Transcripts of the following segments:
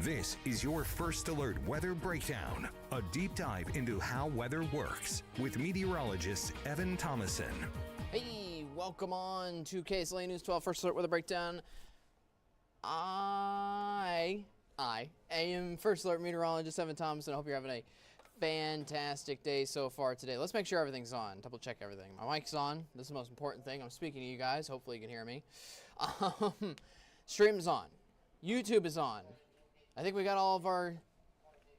This is your First Alert Weather Breakdown, a deep dive into how weather works with meteorologist Evan Thomason. Hey, welcome on to KSLA News 12 First Alert Weather Breakdown. I am First Alert Meteorologist Evan Thomason. I hope you're having a fantastic day so far today. Let's make sure everything's on. Double check everything. My mic's on. This is the most important thing. I'm speaking to you guys. Hopefully you can hear me. Stream's on. YouTube is on. I think we got all of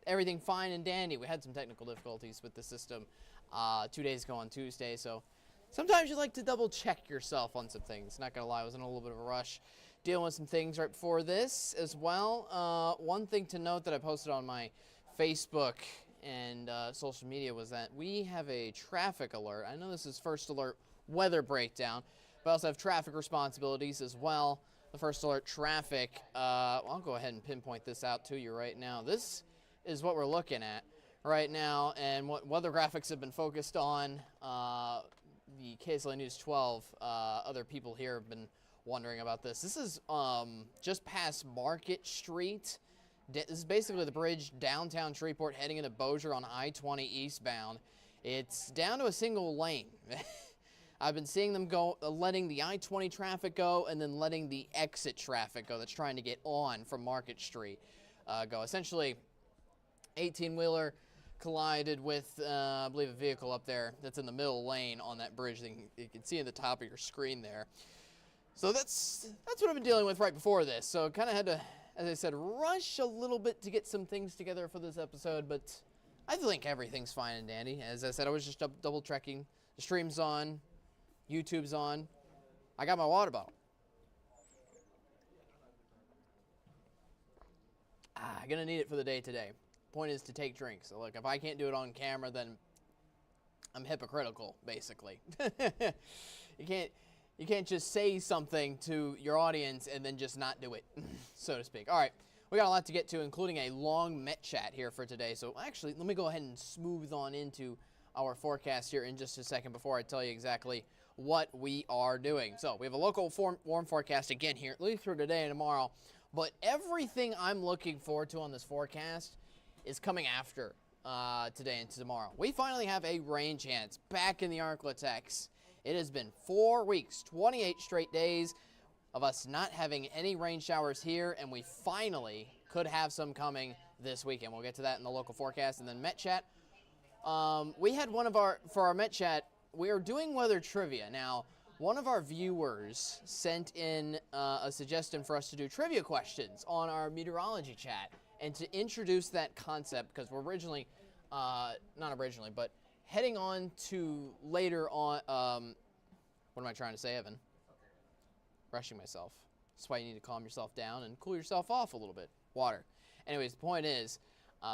everything fine and dandy. We had some technical difficulties with the system 2 days ago on Tuesday, so sometimes you like to double check yourself on some things. Not gonna lie, I was in a little bit of a rush dealing with some things right before this as well. One thing to note that I posted on my Facebook and social media was that we have a traffic alert. I know this is First Alert Weather Breakdown, but I also have traffic responsibilities as well. The First Alert traffic, I'll go ahead and pinpoint this out to you right now. This is what we're looking at right now, and what weather graphics have been focused on. The KSLA News 12, other people here have been wondering about this. This is just past Market Street. This is basically the bridge downtown Shreveport heading into Bossier on I-20 eastbound. It's down to a single lane. I've been seeing them go, letting the I-20 traffic go and then letting the exit traffic go that's trying to get on from Market Street go. Essentially, 18-wheeler collided with, I believe, a vehicle up there that's in the middle lane on that bridge. You can see at the top of your screen there. So that's what I've been dealing with right before this. So kind of had to, as I said, rush a little bit to get some things together for this episode, but I think everything's fine and dandy. As I said, I was just double checking. The stream's on. YouTube's on. I got my water bottle. I'm gonna need it for the day today. Point is to take drinks. So look, if I can't do it on camera, then I'm hypocritical, basically. You can't just say something to your audience and then just not do it, so to speak. All right, we got a lot to get to, including a long Met chat here for today. So actually, let me go ahead and smooth on into our forecast here in just a second before I tell you exactly what we are doing. So we have a local warm forecast again here, at least for today and tomorrow. But everything I'm looking forward to on this forecast is coming after today and tomorrow. We finally have a rain chance back in the AskLaTex. It has been 4 weeks, 28 straight days of us not having any rain showers here, and we finally could have some coming this weekend. We'll get to that in the local forecast. And then Met Chat. We had for our Met Chat, we are doing weather trivia. Now, one of our viewers sent in a suggestion for us to do trivia questions on our meteorology chat and to introduce that concept, because we're originally, not originally, but heading on to later on, what am I trying to say, Evan? Rushing myself. That's why you need to calm yourself down and cool yourself off a little bit. Water. Anyways, the point is,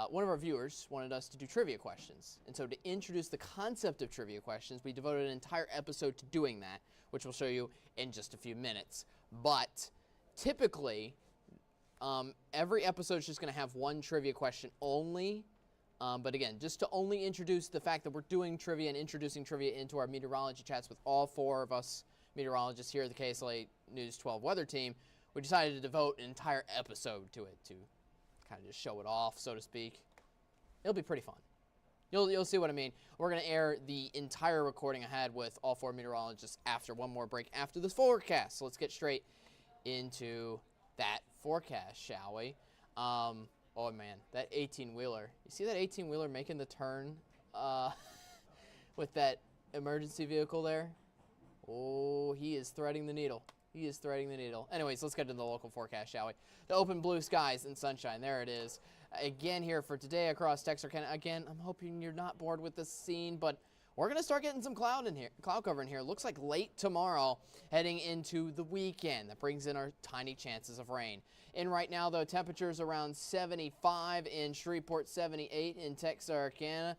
one of our viewers wanted us to do trivia questions. And so to introduce the concept of trivia questions, we devoted an entire episode to doing that, which we'll show you in just a few minutes. But typically, every episode is just going to have one trivia question only. But again, just to only introduce the fact that we're doing trivia and introducing trivia into our meteorology chats with all four of us meteorologists here at the KSLA News 12 weather team, we decided to devote an entire episode to it, to kind of just show it off, so to speak. It'll be pretty fun. You'll see what I mean. We're going to air the entire recording I had with all four meteorologists after one more break after this forecast. So let's get straight into that forecast, shall we? Oh, man, that 18-wheeler. You see that 18-wheeler making the turn with that emergency vehicle there? Oh, he is threading the needle. He is threading the needle. Anyways, let's get into the local forecast, shall we? The open blue skies and sunshine. There it is. Again here for today across Texarkana. Again, I'm hoping you're not bored with this scene, but we're going to start getting some cloud cover in here. Looks like late tomorrow heading into the weekend. That brings in our tiny chances of rain. And right now, though, temperatures around 75 in Shreveport, 78 in Texarkana.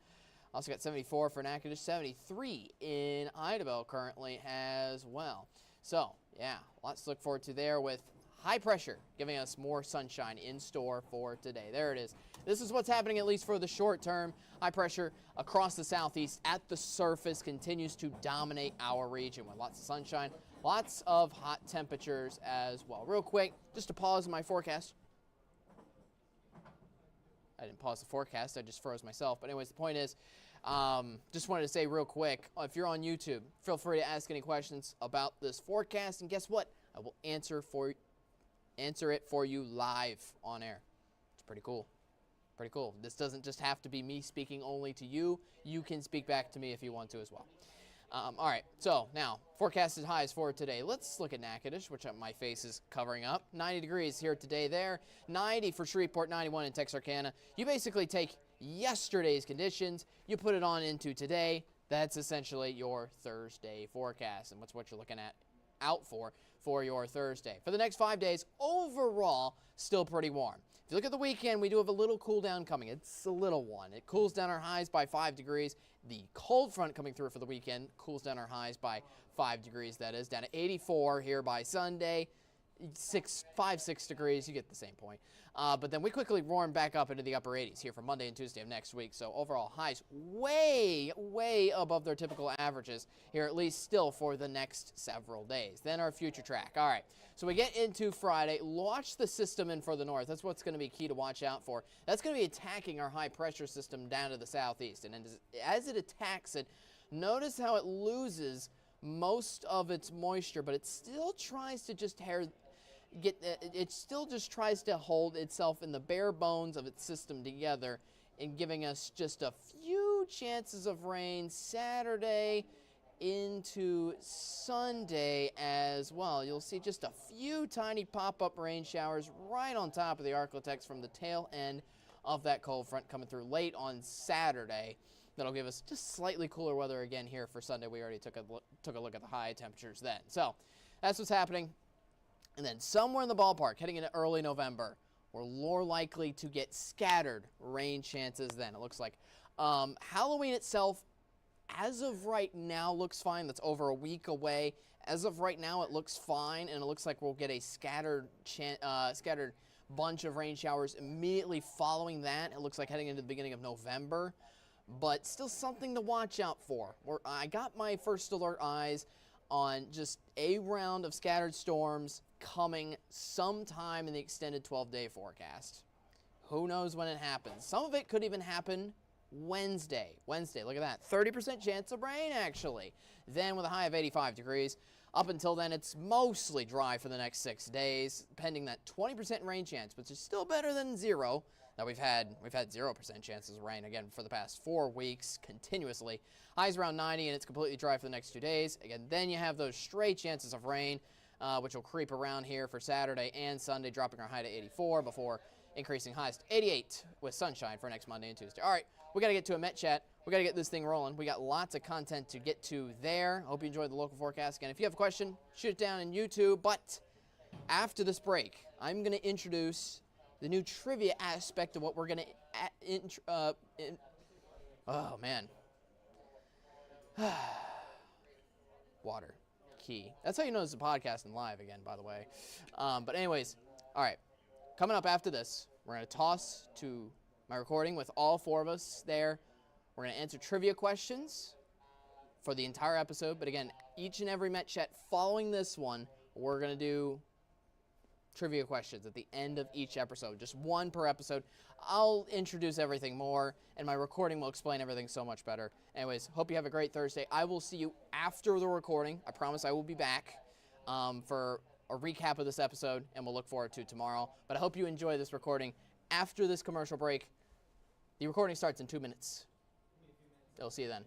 Also got 74 for Natchitoches, 73 in Idabel currently as well. So, yeah, lots to look forward to there with high pressure giving us more sunshine in store for today. There it is. This is what's happening, at least for the short term. High pressure across the southeast at the surface continues to dominate our region with lots of sunshine, lots of hot temperatures as well. Real quick, just to pause my forecast. I didn't pause the forecast. I just froze myself. But anyways, the point is, just wanted to say real quick, if you're on YouTube, feel free to ask any questions about this forecast. And guess what? I will answer it for you live on air. It's pretty cool. Pretty cool. This doesn't just have to be me speaking only to you. You can speak back to me if you want to as well. All right, so now, forecasted highs for today. Let's look at Natchitoches, which my face is covering up. 90 degrees here today there. 90 for Shreveport, 91 in Texarkana. You basically take yesterday's conditions, you put it on into today. That's essentially your Thursday forecast, and what's what you're looking at out for your Thursday. For the next 5 days, overall, still pretty warm. If you look at the weekend, we do have a little cool down coming. It's a little one. It cools down our highs by 5 degrees. The cold front coming through for the weekend cools down our highs by 5 degrees, that is. Down to 84 here by Sunday. 5-6 degrees, you get the same point. But then we quickly warm back up into the upper 80s here for Monday and Tuesday of next week. So overall highs way, way above their typical averages here, at least still for the next several days. Then our future track. All right, so we get into Friday. Launch the system in for the north. That's what's going to be key to watch out for. That's going to be attacking our high pressure system down to the southeast. And as it attacks it, notice how it loses most of its moisture, but it still tries to just it still just tries to hold itself in the bare bones of its system together and giving us just a few chances of rain Saturday into Sunday as well. You'll see just a few tiny pop-up rain showers right on top of the AskLaTex from the tail end of that cold front coming through late on Saturday. That'll give us just slightly cooler weather again here for Sunday. We already took a look at the high temperatures then. So that's what's happening. And then somewhere in the ballpark, heading into early November, we're more likely to get scattered rain chances then, it looks like. Halloween itself, as of right now, looks fine. That's over a week away. As of right now, it looks fine, and it looks like we'll get a scattered bunch of rain showers immediately following that. It looks like heading into the beginning of November, but still something to watch out for. I got my first alert eyes on just a round of scattered storms coming sometime in the extended 12-day forecast. Who knows when it happens? Some of it could even happen Wednesday. Look at that. 30% chance of rain, actually. Then with a high of 85 degrees. Up until then, it's mostly dry for the next 6 days, pending that 20% rain chance, which is still better than zero. That we've had 0% chances of rain, again, for the past 4 weeks continuously. Highs around 90, and it's completely dry for the next 2 days. Again, then you have those stray chances of rain, which will creep around here for Saturday and Sunday, dropping our high to 84 before increasing highs to 88 with sunshine for next Monday and Tuesday. All right, we got to get to a Met Chat. We got to get this thing rolling. We got lots of content to get to there. Hope you enjoyed the local forecast. Again, if you have a question, shoot it down in YouTube. But after this break, I'm going to introduce the new trivia aspect of what we're going to oh, man. Water. Key. That's how you know it's a podcast and live again, by the way. But anyways, all right. Coming up after this, we're going to toss to my recording with all 4 of us there. We're going to answer trivia questions for the entire episode. But again, each and every Met Chat following this one, we're going to do trivia questions at the end of each episode. Just 1 per episode. I'll introduce everything more, and my recording will explain everything so much better. Anyways, hope you have a great Thursday. I will see you after the recording. I promise I will be back for a recap of this episode, and we'll look forward to tomorrow. But I hope you enjoy this recording after this commercial break. The recording starts in 2 minutes. I'll see you then.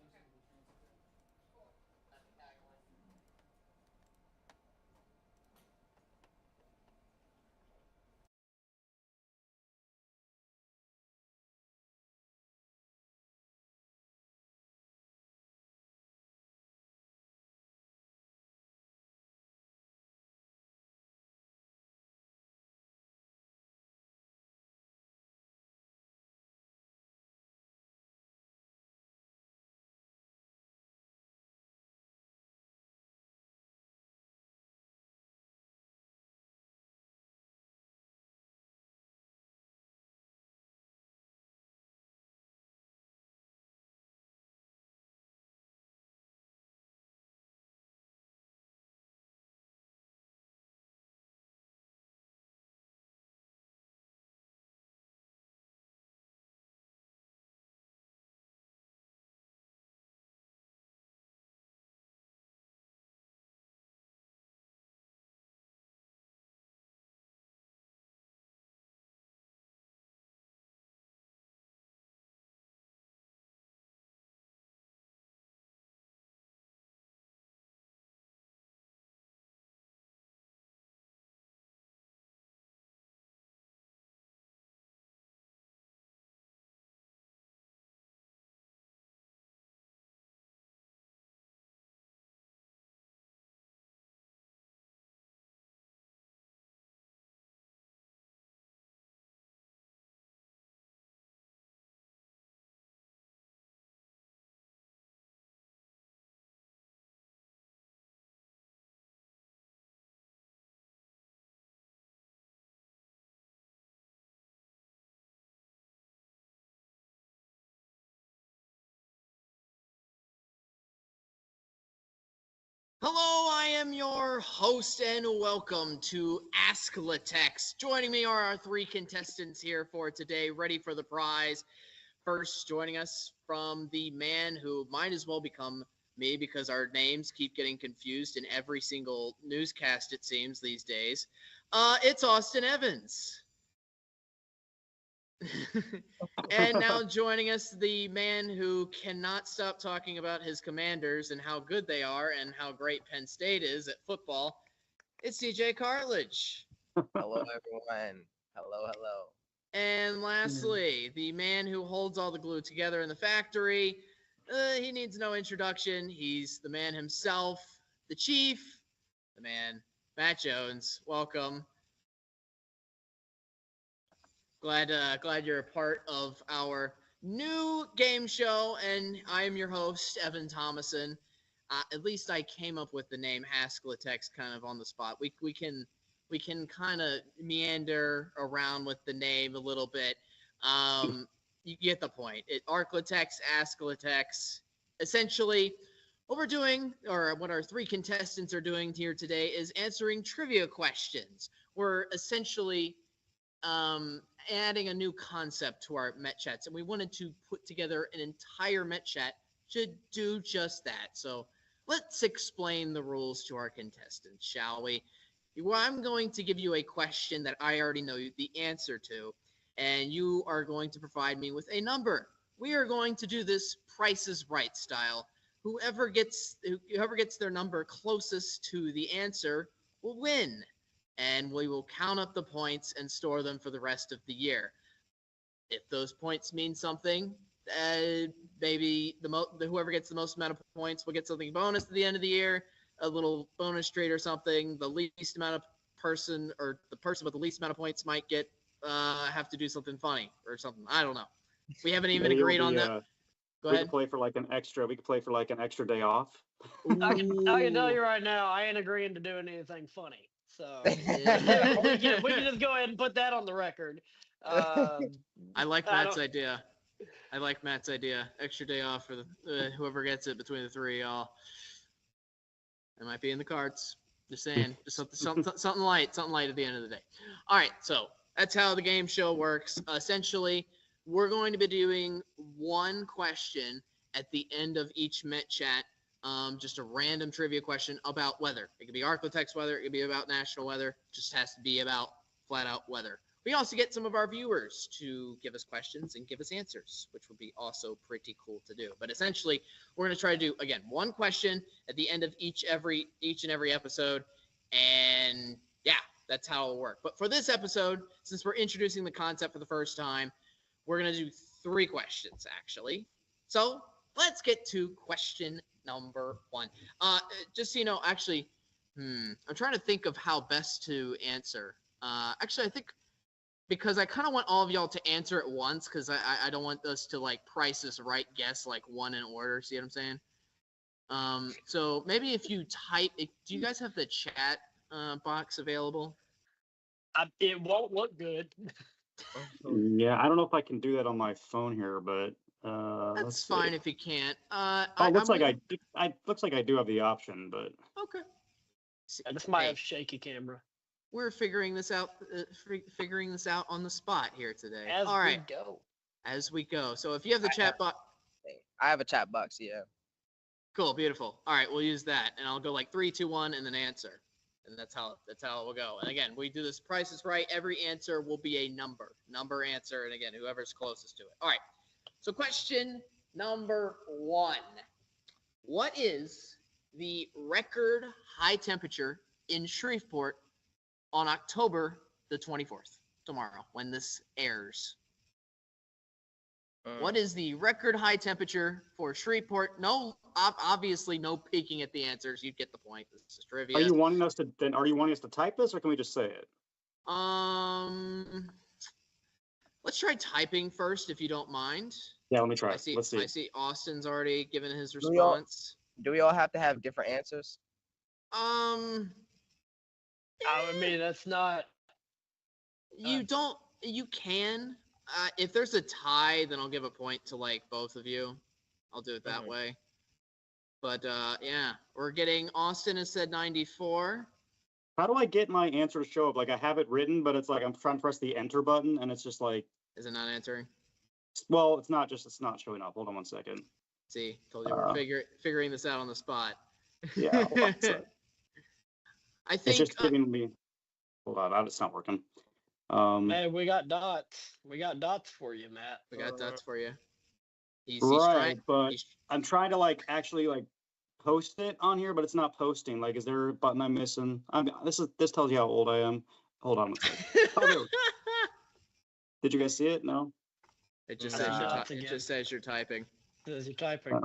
Hello, I am your host, and welcome to AskLaTex. Joining me are our three contestants here for today, ready for the prize. First, joining us from the man who might as well become me because our names keep getting confused in every single newscast, it seems, these days. It's Austin Evans. And now joining us, the man who cannot stop talking about his Commanders and how good they are and how great Penn State is at football. It's CJ Cartledge. Hello, everyone. Hello. And lastly, the man who holds all the glue together in the factory. He needs no introduction. He's the man himself, the chief, the man, Matt Jones. Welcome. Glad you're a part of our new game show, and I am your host, Evan Thomason. At least I came up with the name AskLaTex kind of on the spot. We can kind of meander around with the name a little bit. You get the point. AskLaTex, AskLaTex. Essentially, what we're doing, or what our three contestants are doing here today, is answering trivia questions. We're essentially adding a new concept to our Met Chats, and we wanted to put together an entire Met Chat to do just that. So let's explain the rules to our contestants, shall we? I'm going to give you a question that I already know the answer to, and you are going to provide me with a number. We are going to do this Price is Right style. Whoever gets their number closest to the answer will win. And we will count up the points and store them for the rest of the year. If those points mean something, maybe whoever gets the most amount of points will get something bonus at the end of the year, a little bonus street or something. The least amount of person, or the person with the least amount of points might get have to do something funny or something. I don't know. We haven't even agreed on that. Go ahead. We could play for like an extra. We could play for like an extra day off. I can tell you right now, I ain't agreeing to doing anything funny. So Yeah. we can just go ahead and put that on the record. I like Matt's idea. Extra day off for the whoever gets it between the three of y'all. It might be in the cards. Just saying. Just something light at the end of the day. All right, so that's how the game show works. Essentially, we're going to be doing one question at the end of each Met Chat. Just a random trivia question about weather. It could be AskLaTex weather. It could be about national weather. It just has to be about flat out weather. We also get some of our viewers to give us questions and give us answers, which would be also pretty cool to do. But essentially, we're going to try to do, again, one question at the end of each and every episode. And yeah, that's how it'll work. But for this episode, since we're introducing the concept for the first time, we're going to do 3 questions, actually. So let's get to question number 1. Just so you know, actually, I'm trying to think of how best to answer. Actually, I think because I kind of want all of y'all to answer at once, because I don't want us to like Price is Right guess like one in order. See what I'm saying? So maybe if you type, do you guys have the chat box available? It won't look good. Yeah, I don't know if I can do that on my phone here, but That's fine if you can't. looks like I do have the option, but Okay. This might have shaky camera. We're figuring this out. Figuring this out on the spot here today. All right. Go. As we go. So if you have the chat box, I have a chat box, yeah. cool, beautiful. All right, we'll use that, and I'll go like 3, 2, 1, and then answer, and that's how it will go. And again, we do this Price is Right. Every answer will be a number answer, and again, whoever's closest to it. All right. So question number 1: what is the record high temperature in Shreveport on October the 24th, tomorrow, when this airs? What is the record high temperature for Shreveport? No, obviously no peeking at the answers. You get the point. This is trivia. Are you wanting us to type this, or can we just say it? Let's try typing first, if you don't mind. Yeah, let me try. Let's see. I see Austin's already given his Do we all- response. Do we all have to have different answers? I mean, that's not. You can. If there's a tie, then I'll give a point to like both of you. I'll do it that way. But yeah, we're getting Austin has said 94. How do I get my answer to show up? Like I have it written, but it's like I'm trying to press the enter button, and it's just like, Is it not answering? well, it's not showing up. Hold on one second. See, told you we're figuring this out on the spot. Yeah, hold on a sec. I think It's just giving me. Hold on, it's not working. Man, we got dots. We got dots for you, Matt. we got dots for you. He's Right, trying, but he's- I'm trying to like actually like post it on here, but it's not posting. Like, is there a button I'm missing? This tells you how old I am. Hold on one second. Oh, there we go. Did you guys see it? No. it just I says see you're dots it again. just says you're typing. As you're typing.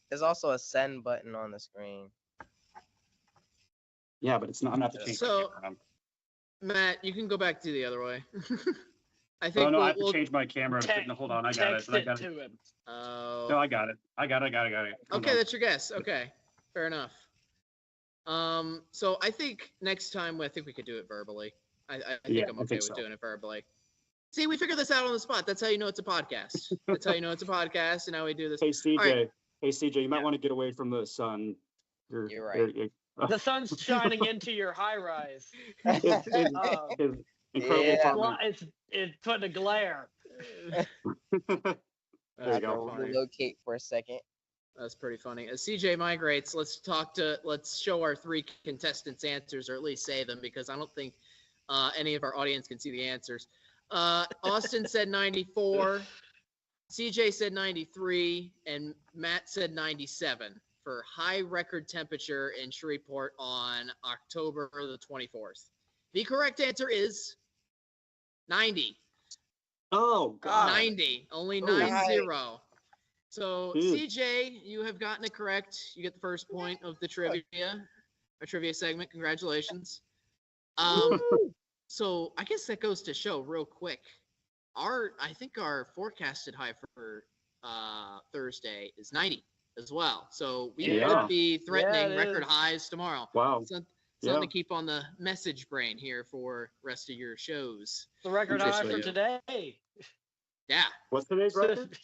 There's also a send button on the screen. Yeah, but it's not. I'm not to change. So- my camera. Matt, you can go back to the other way. I Oh think no, I we'll, have to change my camera. Te- No, hold on, I got it. Text I got it it. to him. Oh. No, I got it. I got it. Hold Okay, on. that's your guess. Okay, fair enough. So I think next time I think we could do it verbally. I think Yeah, I'm I okay think with so. doing it verbally. See, we figured this out on the spot. That's how you know it's a podcast. That's how you know it's a podcast, and how we do this. Hey CJ. right. Hey CJ, you might Yeah. want to get away from the sun. You're right. The sun's shining into your high rise. His incredible Yeah. apartment. It's putting a glare. There I you have to go. funny. relocate for a second. That's pretty funny. As CJ migrates, let's show our three contestants' answers, or at least say them, because I don't think any of our audience can see the answers. Austin said 94, CJ said 93, and Matt said 97 for high record temperature in Shreveport on October the 24th. The correct answer is 90. Oh God. 90. Only Oh. 9-0. So, Dude. CJ, you have gotten it correct. You get the first point of the trivia segment. Congratulations. So I guess that goes to show real quick. I think our forecasted high for Thursday is 90 as well. So we Yeah. could be threatening it record is. highs tomorrow. Wow. Something Yeah. to keep on the message brain here for rest of your shows. The record high for Interesting. today. Yeah. What's today's record?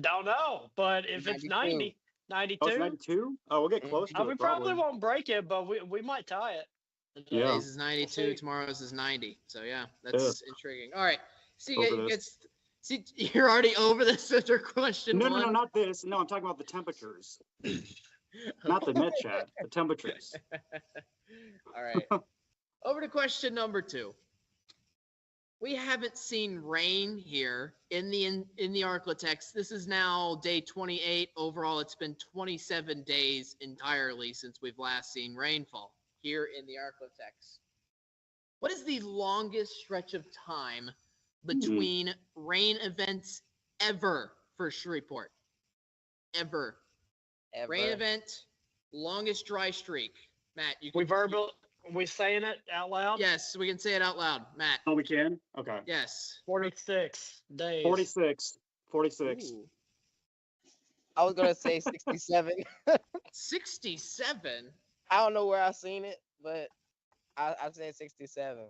Don't know, but if it's 92. 90, Oh, it's 92, 92. Oh, we'll get Mhm. close to we it. probably won't break it, but we might tie it. Yeah. Today's is 92. see. Tomorrow's is 90. So yeah, that's intriguing. All right. See, Over this. see, you're already over this after question No, one. no, no, not this. No, I'm talking about the temperatures. Not the net chat. The temperatures. All right. Over to question number 2. We haven't seen rain here in the AskLaTex. This is now day 28. Overall, it's been 27 days entirely since we've last seen rainfall here in the AskLaTex. What is the longest stretch of time between rain events ever for Shreveport? Ever. Ever. Rain event, longest dry streak. Matt, you can. We saying it out loud? Yes, we can say it out loud. Matt. Oh, we can? Okay. Yes. 46 days. 46. 46. Ooh. I was gonna say 67. 67. I don't know where I seen it, but I said 67.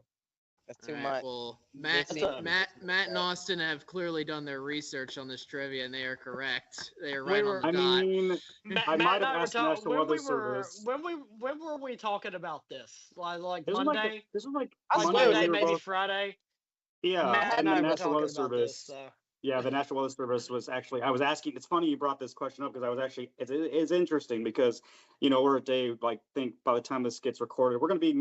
That's too All right, much. well, Matt, We'll see. Matt and Austin have clearly done their reach on this trivia, and they are correct. They are We right were- on the I dot. mean, I might have asked the National when Weather we were Service. when were we talking about this? Like This was Monday? this was like I Like swear Monday. it Monday, We were maybe both, Friday. yeah, Matt and and the I were National talking Weather about this. Service. Yeah, the National Weather Service was actually, I was asking, it's funny you brought this question up because I was actually, it's interesting because, we're a day, like, think by the time this gets recorded, we're going to be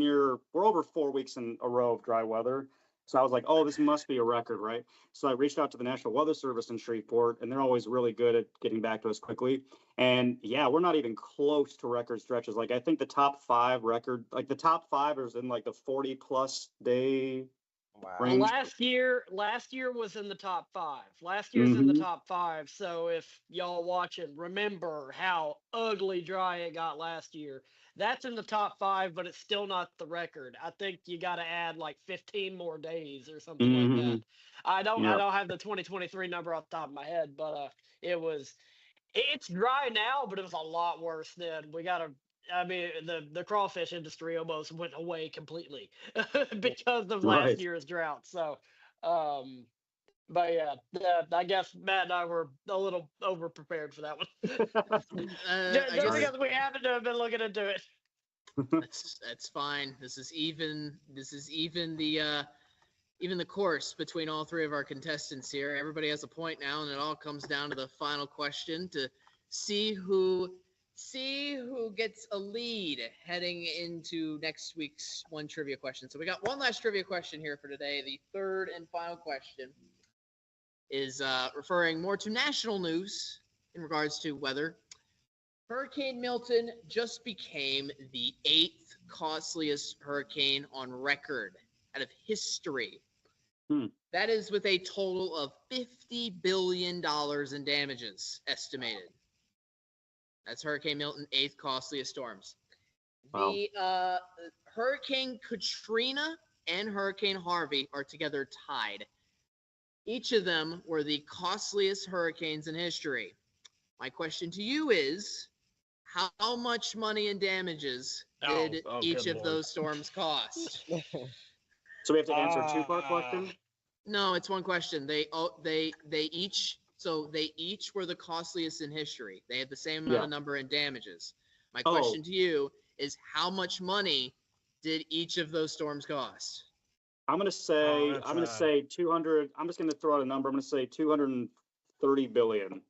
we're over 4 weeks in a row of dry weather. So I was like, oh, this must be a record, right? So I reached out to the National Weather Service in Shreveport, and they're always really good at getting back to us quickly. And yeah, we're not even close to record stretches. Like, I think the top 5 is in like the 40 plus day Wow. range. Last year was in the top 5. Last year's in the Mhm. top 5. So if y'all watching, remember how ugly dry it got last year. That's in the top 5, but it's still not the record. I think you got to add like 15 more days or something like Mhm. that. I don't Yeah. have the 2023 number off the top of my head, but it's dry now, but it was a lot worse then. The crawfish industry almost went away completely because of last Right. year's drought. So, um, But yeah, I guess Matt and I were a little over prepared for that one. I Just guess because we happen to have been looking into it. that's fine. This is even. This is even the course between all three of our contestants here. Everybody has a point now, and it all comes down to the final question to see who gets a lead heading into next week's one trivia question. So we got one last trivia question here for today. The third and final question is referring more to national news in regards to weather. Hurricane Milton just became the 8th costliest hurricane on record out of history. That is with a total of $50 billion in damages estimated. That's Hurricane Milton, 8th costliest storms. Wow. The Hurricane Katrina and Hurricane Harvey are together tied. Each of them were the costliest hurricanes in history. My question to you is, how much money in damages did each of those storms cost? So we have to answer a two-part question? No, it's one question. They each were the costliest in history. They had the same amount of number in damages. My question to you is, how much money did each of those storms cost? I'm gonna say 200. I'm just gonna throw out a number. I'm gonna say 230 billion.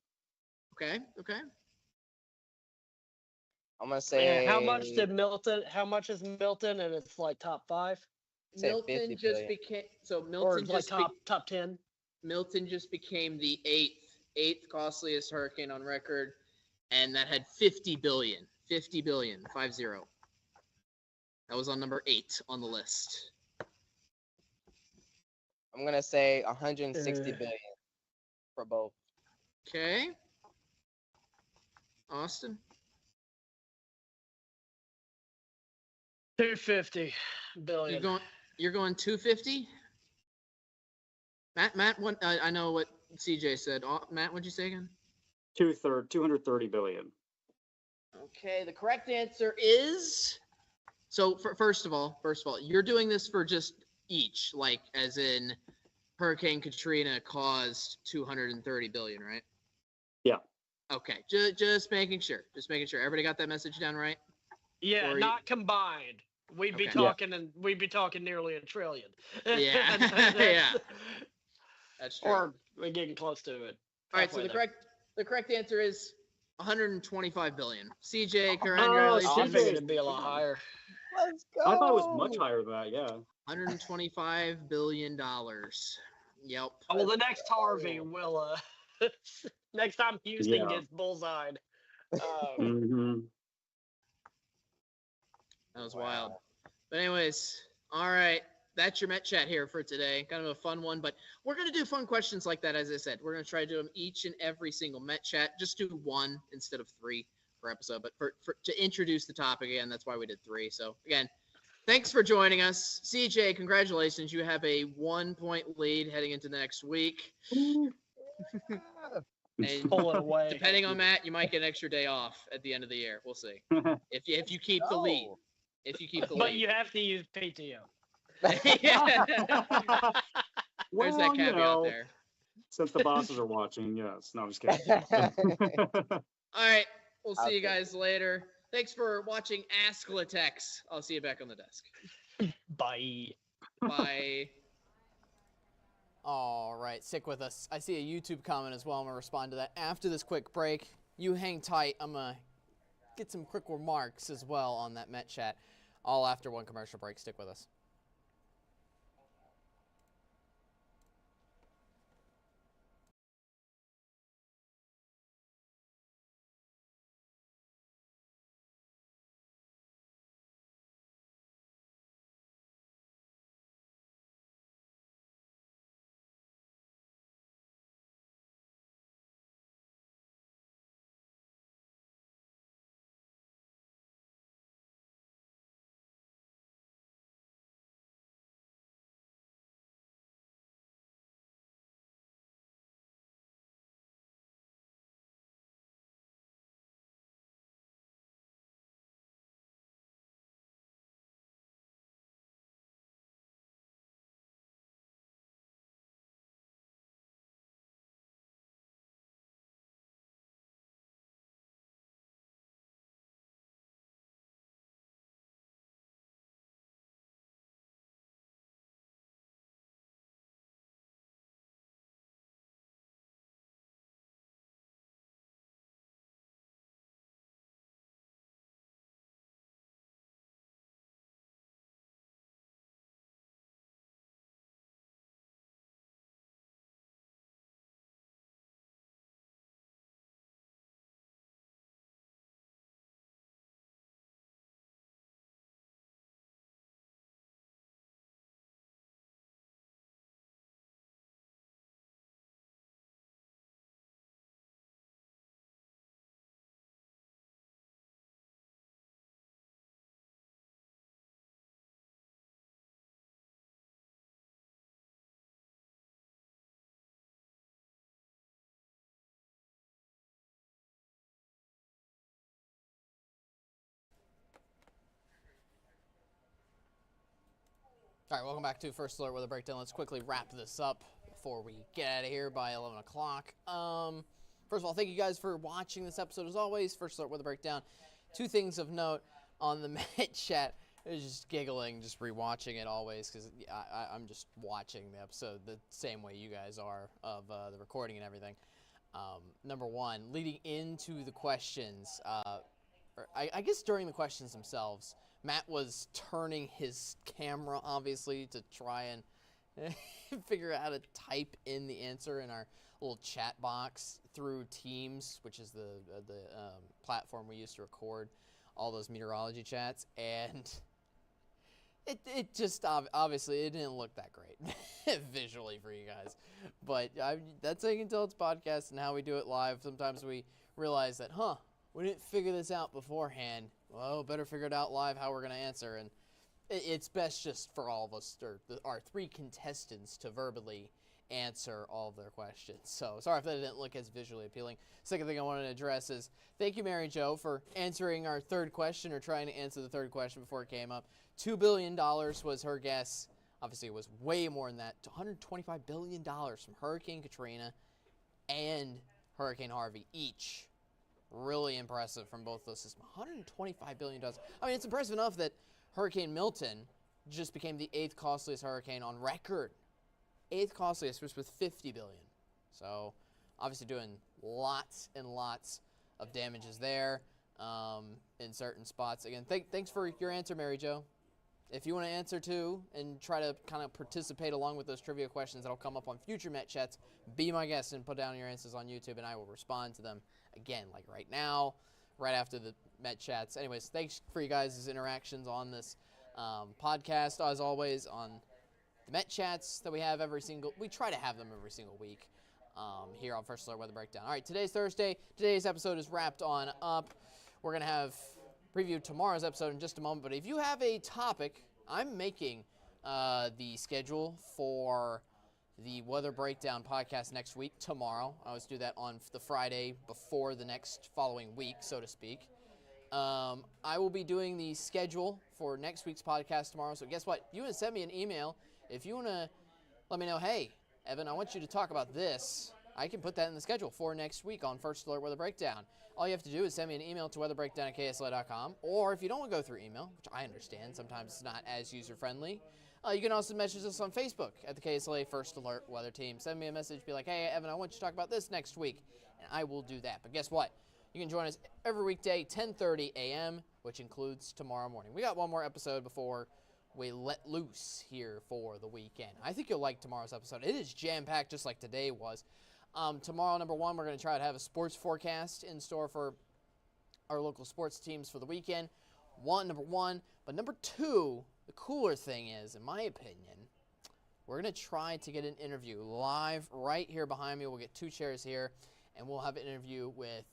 Okay. I'm gonna say How much is Milton and it's like top 5? Milton just became Or it's like top 10. Milton just became the eighth costliest hurricane on record, and that had 50 billion. 50 billion, 50. That was on number 8 on the list. I'm gonna say 160 billion for both. Okay. Austin? 250 billion. You're going 250? Matt, what I know what CJ said. Matt, what'd you say again? 230 billion. Okay, the correct answer is, so first of all, you're doing this for just each, like as in Hurricane Katrina caused 230 billion, right? Yeah. Okay, just making sure. Everybody got that message down right? Yeah, not combined. We'd be talking nearly a trillion. Yeah. Yeah. That's true. Or we're getting close to it. All right, so the correct answer is 125 billion. CJ, I congratulations. figured it'd be a lot higher. Let's go. I thought it was much higher than that. Yeah. 125 billion dollars. Yep. Oh, well, the next Harvey will. Next time Houston gets bullseyed. Mm-hmm. That was wild. But anyways, all right. That's your Met Chat here for today. Kind of a fun one, but we're going to do fun questions like that, as I said. We're going to try to do them each and every single Met Chat. Just do 1 instead of 3 per episode. But to introduce the topic again, that's why we did 3. So, again, thanks for joining us. CJ, congratulations. You have a 1-point lead heading into next week. And pull it away. Depending on Matt, you might get an extra day off at the end of the year. We'll see. If you keep the lead. But you have to use PTO. Yeah. There's that caveat there. Since the bosses are watching, yes. No, I'm just kidding. All right. We'll see you guys later. Thanks for watching AskLaTex. I'll see you back on the desk. Bye. Bye. All right. Stick with us. I see a YouTube comment as well. I'm going to respond to that after this quick break. You hang tight. I'm going to get some quick remarks as well on that Met Chat. All after one commercial break. Stick with us. All right, welcome back to First Alert Weather Breakdown. Let's quickly wrap this up before we get out of here by 11 o'clock. First of all, thank you guys for watching this episode. As always, First Alert Weather Breakdown. Two things of note on the Met chat. I was just giggling, just rewatching it always, because I'm just watching the episode the same way you guys are of the recording and everything. Number one, leading into the questions, or I guess during the questions themselves, Matt was turning his camera, obviously, to try and figure out how to type in the answer in our little chat box through Teams, which is the platform we use to record all those meteorology chats, and it just obviously it didn't look that great visually for you guys, but that's how you can tell it's podcast and how we do it live. Sometimes we realize that, we didn't figure this out beforehand. Well, better figure it out live how we're going to answer, and it's best just for all of us, or our three contestants, to verbally answer all of their questions. So sorry if that didn't look as visually appealing. Second thing I wanted to address is thank you, Mary Jo, for answering our third question, or trying to answer the third question before it came up. $2 billion was her guess. Obviously, it was way more than that. $125 billion from Hurricane Katrina and Hurricane Harvey each. Really impressive from both those systems. $125 billion. I mean, it's impressive enough that Hurricane Milton just became the 8th costliest hurricane on record. 8th costliest, was with $50 billion. So, obviously doing lots and lots of damages there in certain spots. Again, thanks for your answer, Mary Jo. If you want to answer too and try to kind of participate along with those trivia questions that'll come up on future Met Chats, be my guest and put down your answers on YouTube, and I will respond to them again, like right now, right after the Met Chats. Anyways, thanks for you guys' interactions on this podcast, as always, on the Met Chats that we have we try to have them every single week here on First Alert Weather Breakdown. All right, today's Thursday. Today's episode is wrapped on up. We're going to have preview tomorrow's episode in just a moment, but if you have a topic, I'm making the schedule for the Weather Breakdown podcast next week, tomorrow. I always do that on the Friday before the next following week, so to speak. I will be doing the schedule for next week's podcast tomorrow, so guess what? You want to send me an email. If you want to let me know, hey, Evan, I want you to talk about this, I can put that in the schedule for next week on First Alert Weather Breakdown. All you have to do is send me an email to weatherbreakdown@ksla.com, or if you don't want to go through email, which I understand, sometimes it's not as user-friendly, you can also message us on Facebook at the KSLA First Alert Weather Team. Send me a message, be like, hey, Evan, I want you to talk about this next week, and I will do that. But guess what? You can join us every weekday, 10:30 a.m., which includes tomorrow morning. We got one more episode before we let loose here for the weekend. I think you'll like tomorrow's episode. It is jam-packed just like today was. Tomorrow, number one, we're going to try to have a sports forecast in store for our local sports teams for the weekend. Number one. But number two, the cooler thing is, in my opinion, we're going to try to get an interview live right here behind me. We'll get 2 chairs here, and we'll have an interview with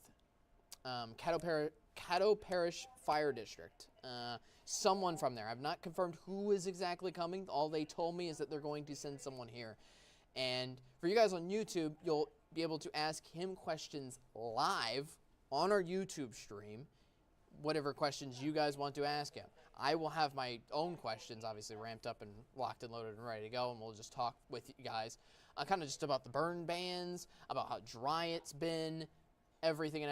Caddo Parish Fire District. Someone from there. I've not confirmed who is exactly coming. All they told me is that they're going to send someone here. And for you guys on YouTube, you'll be able to ask him questions live on our YouTube stream, whatever questions you guys want to ask him. I will have my own questions, obviously, ramped up and locked and loaded and ready to go, and we'll just talk with you guys kind of just about the burn bans, about how dry it's been, everything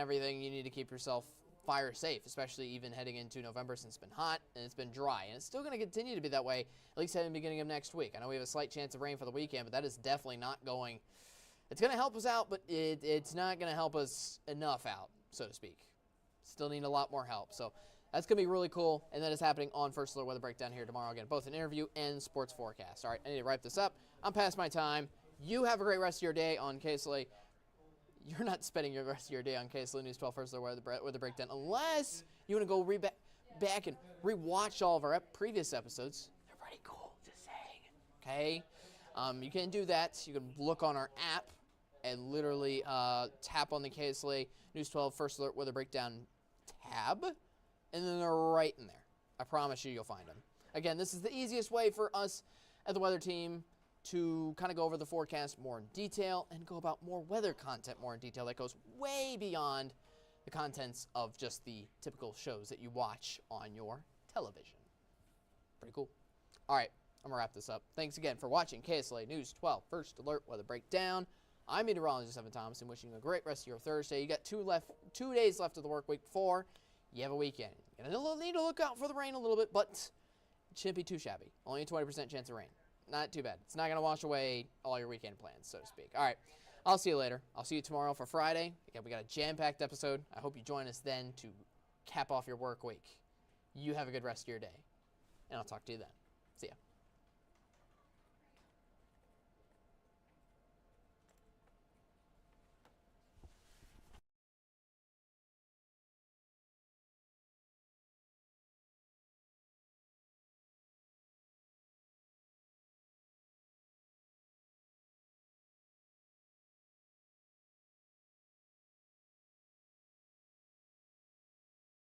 you need to keep yourself fire safe, especially even heading into November, since it's been hot and it's been dry, and it's still going to continue to be that way, at least at the beginning of next week. I know we have a slight chance of rain for the weekend, but that is definitely not going, it's going to help us out, but it's not going to help us enough out, so to speak. Still need a lot more help, so that's going to be really cool, and that is happening on First Alert Weather Breakdown here tomorrow, again, both an interview and sports forecast. All right, I need to wrap this up. I'm past my time. You have a great rest of your day on KSLA. You're not spending your rest of your day on KSLA News 12 First Alert Weather Breakdown unless you want to go back and rewatch all of our previous episodes. They're pretty cool, just saying. Okay? You can do that. You can look on our app and literally tap on the KSLA News 12 First Alert Weather Breakdown tab, and then they're right in there. I promise you'll find them. Again, this is the easiest way for us at the weather team to kind of go over the forecast more in detail and go about more weather content more in detail that goes way beyond the contents of just the typical shows that you watch on your television. Pretty cool. All right. I'm going to wrap this up. Thanks again for watching KSLA News 12 First Alert Weather Breakdown. I'm meteorologist Evan Thomas, and wishing you a great rest of your Thursday. You got 2 days left of the work week before you have a weekend. You're going to need to look out for the rain a little bit, but it shouldn't be too shabby. Only a 20% chance of rain. Not too bad. It's not going to wash away all your weekend plans, so to speak. All right. I'll see you later. I'll see you tomorrow for Friday. Again, we got a jam-packed episode. I hope you join us then to cap off your work week. You have a good rest of your day, and I'll talk to you then. See ya.